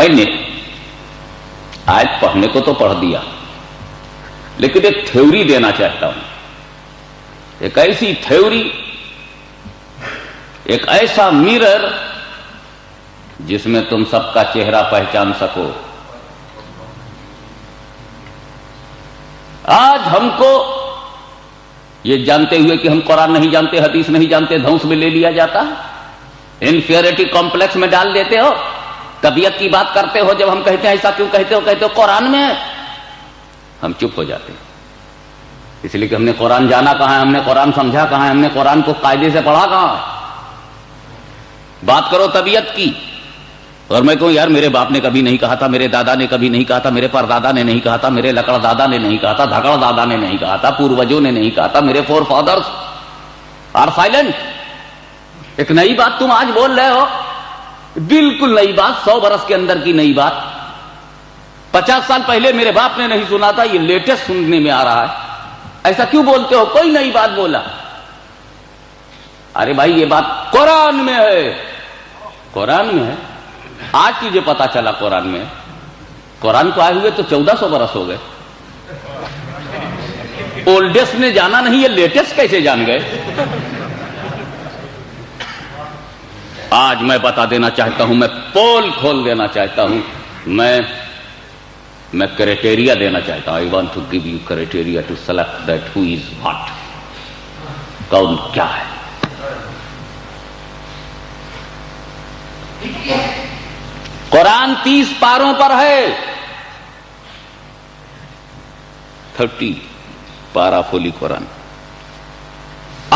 میں نے آیت پڑھنے کو تو پڑھ دیا، لیکن ایک تھیوری دینا چاہتا ہوں، ایک ایسی تھیوری، ایک ایسا میرر جس میں تم سب کا چہرہ پہچان سکو۔ آج ہم کو یہ جانتے ہوئے کہ ہم قرآن نہیں جانتے، حدیث نہیں جانتے، دھونس میں لے لیا جاتا ہے، انفیریٹی کمپلیکس میں ڈال دیتے ہو، طبیعت کی بات کرتے ہو، جب ہم کہتے ہیں ایسا کیوں کہتے ہو قرآن میں، ہم چپ ہو جاتے ہیں، اس لیے کہ ہم نے قرآن جانا کہاں ہے، ہم نے قرآن سمجھا کہاں ہے، ہم نے قرآن کو قاعدے سے پڑھا کہاں ہے۔ بات کرو طبیعت کی، اور میں کہوں یار میرے باپ نے کبھی نہیں کہا تھا، میرے دادا نے کبھی نہیں کہا تھا، میرے پردادا نے نہیں کہا تھا، میرے لکڑ دادا نے نہیں کہا تھا، دھکڑ دادا نے نہیں کہا تھا، پوروجوں نے نہیں کہا تھا، میرے فور فادرز آر سائلنٹ۔ ایک نئی بات تم آج بول رہے ہو، بالکل نئی بات، 100 برس کے اندر کی نئی بات، 50 سال پہلے میرے باپ نے نہیں سنا تھا، یہ لیٹسٹ سننے میں آ رہا ہے، ایسا کیوں بولتے ہو؟ کوئی نئی بات بولا؟ ارے بھائی یہ بات قرآن میں ہے، قرآن میں ہے، آج تجھے پتا چلا قرآن میں، قرآن کو آئے ہوئے تو 1400 برس ہو گئے، اولڈسٹ نے جانا نہیں، یہ لیٹسٹ کیسے جان گئے؟ آج میں بتا دینا چاہتا ہوں، میں پول کھول دینا چاہتا ہوں، میں کرائٹیریا دینا چاہتا ہوں۔ I want to give you criteria to select that who is what، کون کیا ہے۔ قرآن 30 پاروں پر ہے، 30 پارا فولی قرآن،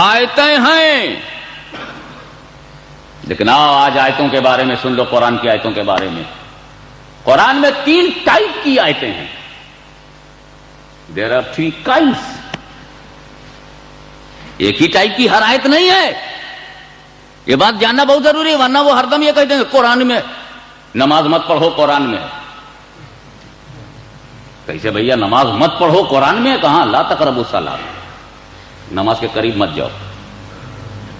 آیتیں ہیں، لیکن آج آیتوں کے بارے میں سن لو، قرآن کی آیتوں کے بارے میں۔ قرآن میں 3 ٹائپ کی آیتیں ہیں، دیر آر 3 kinds، ایک ہی ٹائپ کی ہر آیت نہیں ہے، یہ بات جاننا بہت ضروری ہے، ورنہ وہ ہر دم یہ کہتے ہیں قرآن میں نماز مت پڑھو، قرآن میں کیسے بھیا نماز مت پڑھو قرآن میں؟ کہاں؟ لا تقربوا الصلاۃ، نماز کے قریب مت جاؤ،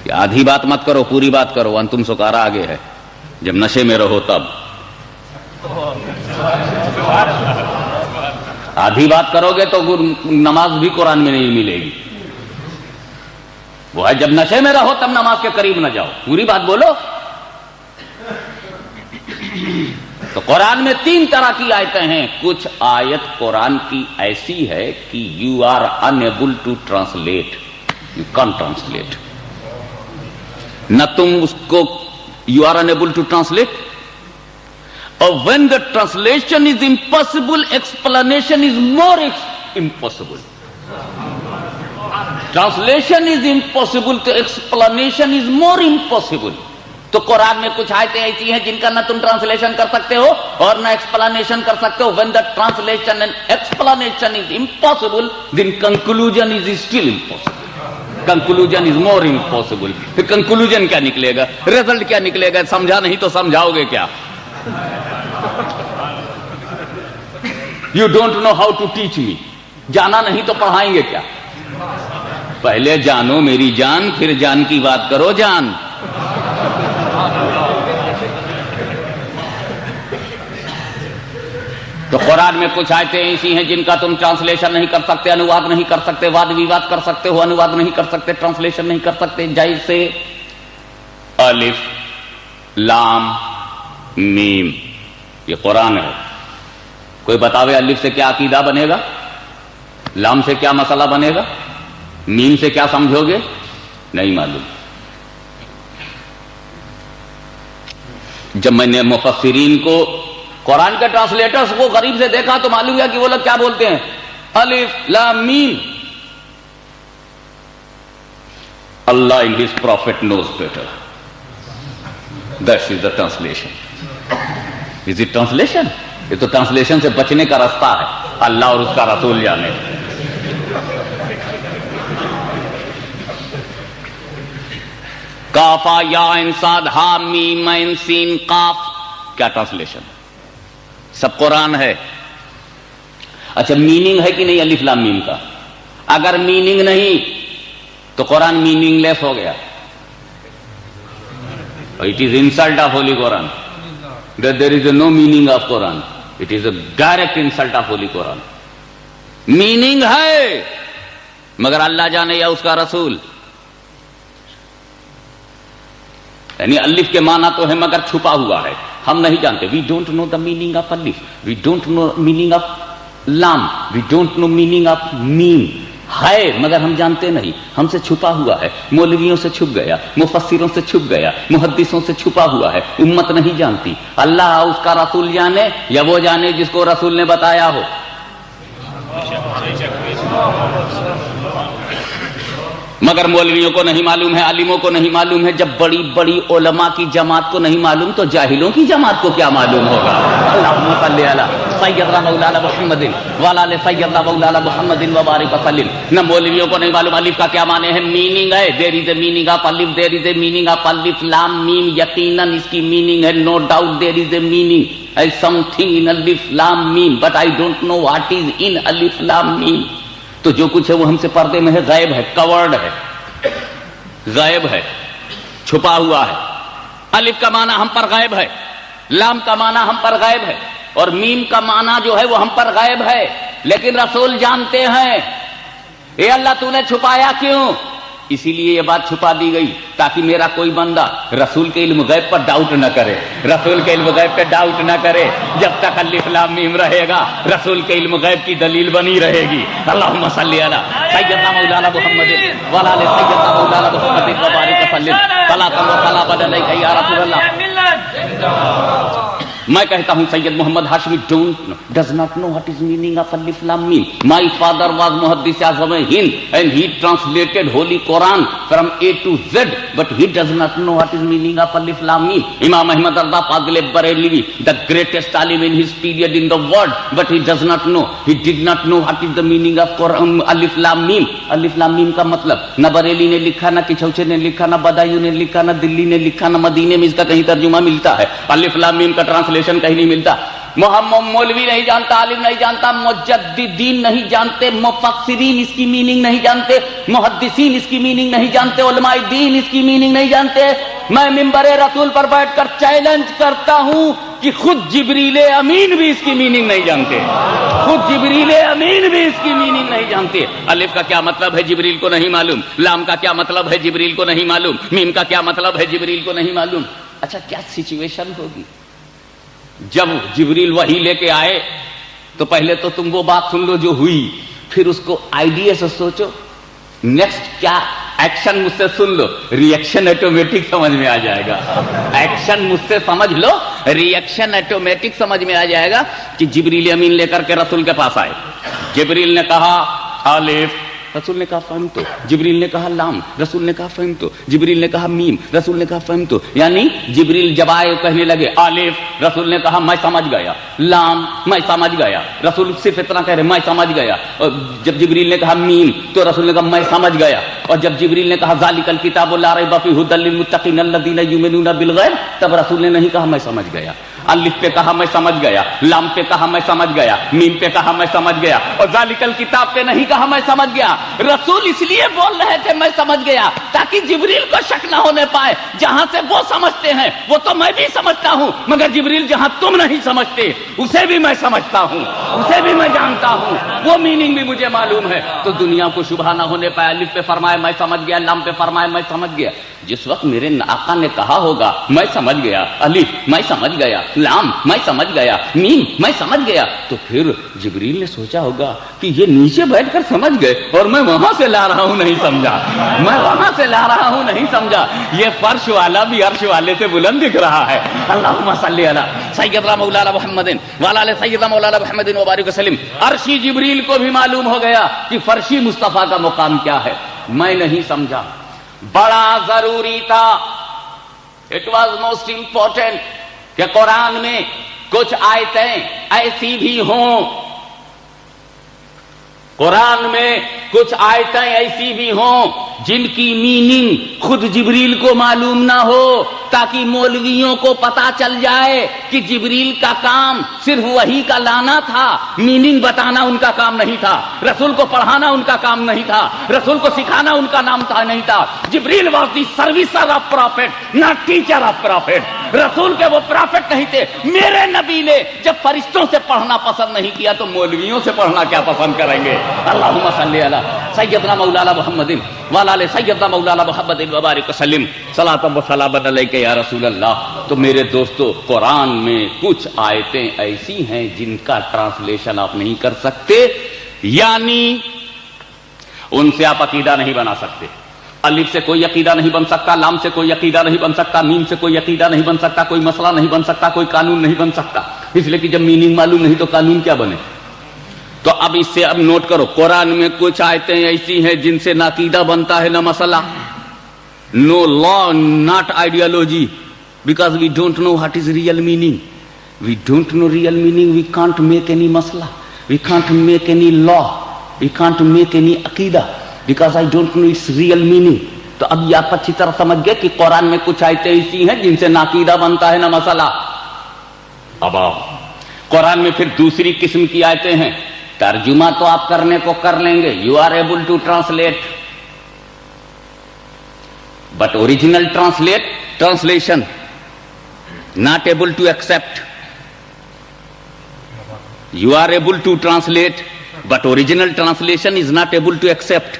کہ آدھی بات مت کرو، پوری بات کرو، انتم سکارا آگے ہے، جب نشے میں رہو تب، آدھی بات کرو گے تو نماز بھی قرآن میں نہیں ملے گی، وہ ہے جب نشے میں رہو تب نماز کے قریب نہ جاؤ، پوری بات بولو۔ تو قرآن میں 3 طرح کی آیتیں ہیں، کچھ آیت قرآن کی ایسی ہے کہ you are unable to translate, you can't translate, نہ تم اس کو you are unable to translate, اور when the translation is impossible, explanation is more impossible. Translation is impossible to explanation is more impossible. تو قرآن میں کچھ آیتیں ایسی ہیں جن کا نہ تم ٹرانسلیشن کر سکتے ہو اور نہ ایکسپلانیشن کر سکتے ہو۔ when the translation and explanation is impossible, then conclusion is still impossible. Conclusion is more impossible. پھر conclusion کیا نکلے گا، result کیا نکلے گا؟ سمجھا نہیں تو سمجھاؤ گے کیا؟ You don't know how to teach me. جانا نہیں تو پڑھائیں گے کیا؟ پہلے جانو میری جان، پھر جان کی بات کرو جان۔ تو قرآن میں کچھ آیتیں ایسی ہیں جن کا تم ٹرانسلیشن نہیں کر سکتے، انواد نہیں کر سکتے، واد ویواد کر سکتے ہو، انواد نہیں کر سکتے، ٹرانسلیشن نہیں کر سکتے، جیسے الف لام میم، یہ قرآن ہے، کوئی بتاوے الف سے کیا عقیدہ بنے گا، لام سے کیا مسئلہ بنے گا، میم سے کیا سمجھو گے؟ نہیں معلوم۔ جب میں نے مفسرین کو، قرآن کے ٹرانسلیٹرز کو غریب سے دیکھا تو معلوم ہوا کہ وہ لوگ کیا بولتے ہیں، الف لام میم، اللہ in his prophet knows better. That is the translation. Is it translation? یہ تو ٹرانسلیشن سے بچنے کا راستہ ہے، اللہ اور اس کا رسول جانے۔ کاف یا عین صاد ہا میم عین سین قاف، کیا ٹرانسلیشن؟ سب قرآن ہے۔ اچھا میننگ ہے کہ نہیں الف لام میم کا؟ اگر میننگ نہیں تو قرآن میننگ لیس ہو گیا، it is insult of holy Quran. that there is no meaning of Quran. It is a direct insult of Holy Quran. Meaning ہے مگر اللہ جانے یا اس کا رسول. یعنی الف کے معنی تو ہے مگر چھپا ہوا ہے, ہم نہیں جانتے. We don't know the meaning of الف, we don't know meaning of لام, we don't know meaning of میم. ہے مگر ہم جانتے نہیں, ہم سے چھپا ہوا ہے. مولویوں سے چھپ گیا, مفسروں سے چھپ گیا, محدثوں سے چھپا ہوا ہے, امت نہیں جانتی. اللہ اس کا رسول جانے یا وہ جانے جس کو رسول نے بتایا ہو. مگر مولویوں کو نہیں معلوم ہے, عالموں کو نہیں معلوم ہے. جب بڑی بڑی علماء کی جماعت کو نہیں معلوم تو جاہلوں کی جماعت کو کیا معلوم ہوگا. اللہم صلی علی سیدنا مولانا محمد وعلی آل سیدنا مولانا محمد وبارک وسلم. نہ مولویوں کو نہیں معلوم الف کا کیا معنی ہے. میننگ ہے, دیر از اے میننگ آف الف, دیر از اے میننگ آف الف لام میم. یقیناً اس کی میننگ ہے, no doubt there is a meaning ہے سم تھنگ ان الف لام میم, but I don't know what is in الف لام میم. تو جو کچھ ہے وہ ہم سے پردے میں ہے, غائب ہے, کورڈ ہے, غائب ہے, چھپا ہوا ہے. الف کا معنی ہم پر غائب ہے, لام کا معنی ہم پر غائب ہے, اور میم کا معنی جو ہے وہ ہم پر غائب ہے. لیکن رسول جانتے ہیں. اے اللہ تو نے چھپایا کیوں؟ اسی لیے یہ بات چھپا دی گئی تاکہ میرا کوئی بندہ رسول کے علم غیب پر ڈاؤٹ نہ کرے. رسول کے علم غیب پہ ڈاؤٹ نہ کرے. جب تک الف لام میم رہے گا رسول کے علم غیب کی دلیل بنی رہے گی. اللہم صلی علی سیدنا مولانا محمد وعلی آل سیدنا مولانا محمد وبارک وسلم. صلاۃ و سلام علیک یا رسول اللہ. میں کہتا ہوں سید محمد Hashmi does not know what is meaning of alif lam mim. My father was Muhaddis Azam Hind and he translated Holy Quran from A to Z, but he does not know what is meaning of alif lam mim. Imam Ahmad Rida Fadil Barelvi, the greatest alim in his period in the world, but he does not know. He did not know what is the meaning of Quran alif lam mim. Alif lam mim کا مطلب نہ بریلی نے لکھا, نہ کچھوچے نے لکھا, نہ بدایوں نے لکھا, نہ دلی نے لکھا, نہ مدینے میں اس کا کہیں ترجمہ ملتا ہے. الف لام میم کا ٹرانسلیشن کہیں نہیں ملتا. محمد مولوی نہیں جانتا, عالم نہیں جانتا, مجددین نہیں جانتے, مفسرین اس کی میننگ نہیں جانتے, محدثین اس کی میننگ نہیں جانتے, علماء دین اس کی میننگ نہیں جانتے. میں منبر رسول پر بیٹھ کر چیلنج کرتا ہوں کہ خود جبریل امین بھی اس کی میننگ نہیں جانتے. خود جبریل امین بھی اس کی میننگ نہیں جانتے. الف کا کیا مطلب ہے جبریل کو نہیں معلوم, لام کا کیا مطلب ہے جبریل کو نہیں معلوم, میم کا کیا مطلب ہے جبریل کو نہیں معلوم. اچھا کیا سچویشن ہوگی جب جبریل وحی لے کے آئے؟ تو پہلے تو تم وہ بات سن لو جو ہوئی, پھر اس کو آئیڈیا سے سوچو. نیکسٹ کیا ایکشن مجھ سے سن لو, ریئیکشن آٹومیٹک سمجھ میں آ جائے گا. ایکشن مجھ سے سمجھ لو, ریئیکشن آٹومیٹک سمجھ میں آ جائے گا. کہ جبریل امین لے کر کے رسول کے پاس آئے. جبریل نے کہا الف, رسول نے کہا فہم تو. جبریل نے کہا لام, رسول نے کہا فہم تو. جبریل نے کہا میم, رسول نے کہا فہم تو. یعنی جبریل جب آئے کہنے لگے الف, رسول نے کہا میں سمجھ گیا. لام میں سمجھ گیا. رسول صرف اتنا کہہ رہے میں سمجھ گیا. اور جب جبریل نے کہا میم تو رسول نے کہا میں سمجھ گیا. اور جب جبریل نے کہا ذالک الکتاب لا ریب فیہ ھدی للمتقین الذین یؤمنون بالغیب, تب رسول نے نہیں کہا میں سمجھ گیا. الف پہ کہا میں سمجھ گیا, لام پہ کہا میں سمجھ گیا, میم پہ کہا میں سمجھ گیا, اور ذالک الکتاب پہ نہیں کہا میں سمجھ گیا. رسول اس لیے بول رہے تھے میں سمجھ گیا تاکہ جبریل کو شک نہ ہونے پائے. جہاں سے وہ سمجھتے ہیں وہ تو میں بھی سمجھتا ہوں, مگر جبریل جہاں تم نہیں سمجھتے اسے بھی میں سمجھتا ہوں, اسے بھی میں جانتا ہوں, وہ میننگ بھی مجھے معلوم ہے. تو دنیا کو شبہ نہ ہونے پائے. الف پہ فرمائے میں سمجھ گیا, لام پہ فرمائے میں سمجھ گیا. جس وقت میرے آقا نے کہا ہوگا میں سمجھ گیا, الف میں سمجھ گیا, لام میں سمجھ گیا, میم میں سمجھ گیا, تو پھر جبریل نے سوچا ہوگا کہ یہ نیچے بیٹھ کر سمجھ گئے اور میں وہاں سے لا رہا ہوں نہیں سمجھا, میں وہاں سے لا رہا ہوں نہیں سمجھا. یہ فرش والا بھی عرش والے سے بلند دکھ رہا ہے. اللہم صلی علی سیدنا مولانا محمد وعلی آل سیدنا مولانا محمد وبارک وسلم. عرشی جبریل کو بھی معلوم ہو گیا کہ فرشی مصطفیٰ کا مقام کیا ہے. میں نہیں سمجھا, بڑا ضروری تھا. اٹ واز موسٹ امپورٹنٹ کہ قرآن میں کچھ آیتیں ایسی بھی ہوں, قرآن میں کچھ آیتیں ایسی بھی ہوں جن کی میننگ خود جبریل کو معلوم نہ ہو, تاکہ مولویوں کو پتا چل جائے کہ جبریل کا کام صرف وحی کا لانا تھا, میننگ بتانا ان کا کام نہیں تھا, رسول کو پڑھانا ان کا کام نہیں تھا, رسول کو سکھانا ان کا نام تھا نہیں تھا. جبریل was the servicer of prophet, not teacher of prophet. رسول کے وہ پرافٹ نہیں تھے. میرے نبی نے جب فرشتوں سے پڑھنا پسند نہیں کیا تو مولویوں سے پڑھنا کیا پسند کریں گے؟ اللہم صلی علی سیدنا مولانا محمد وعلی آل سیدنا مولانا محمد وبارک وسلم صلاۃ و سلام علیک یا رسول اللہ. تو میرے دوستو، قرآن میں کچھ آیتیں ایسی ہیں جن کا ٹرانسلیشن آپ نہیں کر سکتے، یعنی ان سے آپ عقیدہ نہیں بنا سکتے. الف سے کوئی عقیدہ نہیں بن سکتا، لام سے کوئی عقیدہ نہیں بن سکتا، میم سے کوئی عقیدہ نہیں بن سکتا، کوئی مسئلہ نہیں بن سکتا، کوئی قانون نہیں بن سکتا، اس لیے کہ جب میننگ معلوم نہیں تو قانون کیا بنے. تو اب اس سے اب نوٹ کرو، قرآن میں کچھ آیتیں ایسی ہیں جن سے نہ عقیدہ بنتا ہے نہ مسئلہ. No law not ideology, because we don't know what is real meaning. We don't know real meaning, we can't make any مسئلہ، we can't make any law, we can't make any عقیدہ because I don't know its real meaning. تو اب یہ آپ اچھی طرح سمجھ گئے کہ قرآن میں کچھ آیتیں ایسی ہیں جن سے نہ عقیدہ بنتا ہے نہ مسئلہ. اب قرآن میں پھر دوسری قسم کی آیتیں ہیں، ترجمہ تو آپ کرنے کو کر لیں گے، you are able to translate, but original translation not able to accept. You are able to translate but original translation is not able to accept.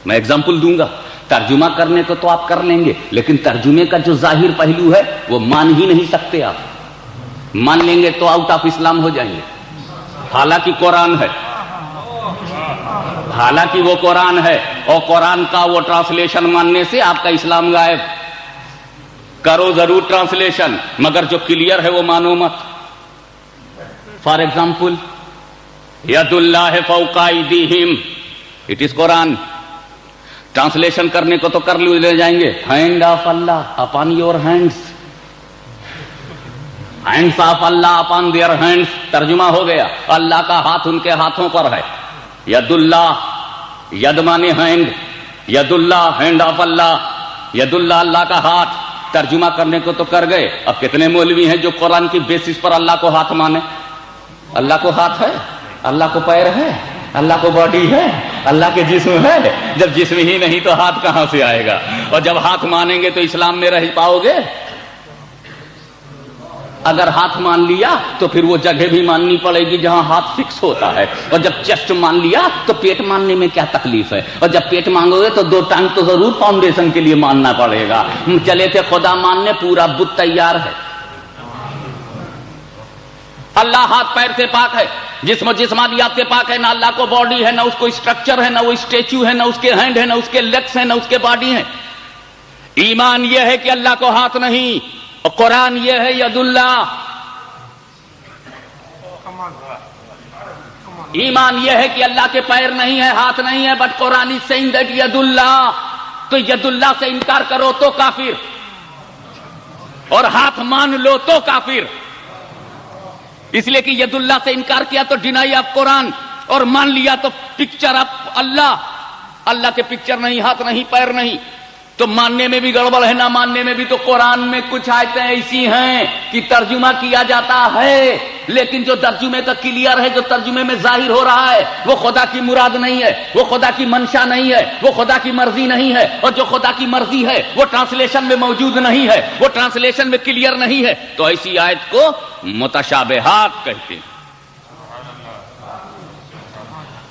میں ایگزامپل دوں گا. ترجمہ کرنے کو تو آپ کر لیں گے، لیکن ترجمے کا جو ظاہر پہلو ہے وہ مان ہی نہیں سکتے. آپ مان لیں گے تو آؤٹ آف اسلام ہو جائیں گے. حالانکہ قرآن ہے، حالانکہ وہ قرآن ہے، اور قرآن کا وہ ٹرانسلیشن ماننے سے آپ کا اسلام غائب. کرو ضرور ٹرانسلیشن، مگر جو کلیئر ہے وہ مانو مت. فار ایگزامپل ید اللہ فوق ایدیہم، اٹ از قرآن. ٹرانسلیشن کرنے کو تو کر لے جائیں گے، hand of Allah upon your hands, hands of Allah upon their hands. ترجمہ ہو گیا، اللہ کا ہاتھ ان کے ہاتھوں پر ہے. ید اللہ، ید مانے ہینڈ، ید اللہ ہینڈ آف اللہ، ید اللہ اللہ کا ہاتھ. ترجمہ کرنے کو تو کر گئے. اب کتنے مولوی ہیں جو قرآن کی بیسس پر اللہ کو ہاتھ مانے؟ اللہ کو ہاتھ ہے، اللہ کو پیر ہے، اللہ کو باڈی ہے، اللہ کے جسم ہے. جب جسم ہی نہیں تو ہاتھ کہاں سے آئے گا؟ اور جب ہاتھ مانیں گے تو اسلام میں رہ پاؤ گے؟ اگر ہاتھ مان لیا تو پھر وہ جگہ بھی ماننی پڑے گی جہاں ہاتھ فکس ہوتا ہے. اور جب چیسٹ مان لیا تو پیٹ ماننے میں کیا تکلیف ہے؟ اور جب پیٹ مانگو گے تو دو ٹانگ تو ضرور فاؤنڈیشن کے لیے ماننا پڑے گا. چلے تھے خدا ماننے، پورا بت تیار ہے. اللہ ہاتھ پیر سے پاک ہے، جسم و جسمانیات سے پاک ہے. نہ اللہ کو باڈی ہے، نہ اس کو اسٹرکچر ہے، نہ وہ اسٹیچو ہے، نہ اس کے ہینڈ ہے، نہ اس کے لیگس ہیں، نہ اس کے باڈی ہیں. ایمان یہ ہے کہ اللہ کو ہاتھ نہیں، اور قرآن یہ ہے ید اللہ. ایمان یہ ہے کہ اللہ کے پیر نہیں ہے، ہاتھ نہیں ہے، but Quran is saying that ید اللہ. تو ید اللہ سے انکار کرو تو کافر، اور ہاتھ مان لو تو کافر. اس لیے کہ ید اللہ سے انکار کیا تو ڈینائی آف قرآن، اور مان لیا تو پکچر آف اللہ. اللہ کے پکچر نہیں، ہاتھ نہیں، پیر نہیں. تو ماننے میں بھی گڑبڑ ہے، نہ ماننے میں بھی. تو قرآن میں کچھ آیتیں ایسی ہیں کہ ترجمہ کیا جاتا ہے، لیکن جو ترجمے کا کلیئر ہے، جو ترجمے میں ظاہر ہو رہا ہے، وہ خدا کی مراد نہیں ہے، وہ خدا کی منشا نہیں ہے، وہ خدا کی مرضی نہیں ہے. اور جو خدا کی مرضی ہے وہ ٹرانسلیشن میں موجود نہیں ہے، وہ ٹرانسلیشن میں کلیئر نہیں ہے. تو ایسی آیت کو متشابہات کہتے ہیں.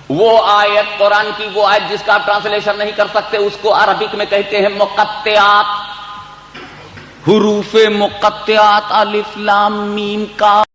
وہ آیت قرآن کی، وہ آیت جس کا آپ ٹرانسلیشن نہیں کر سکتے، اس کو عربک میں کہتے ہیں مقطعات. حروف مقطعات، الف لام میم کا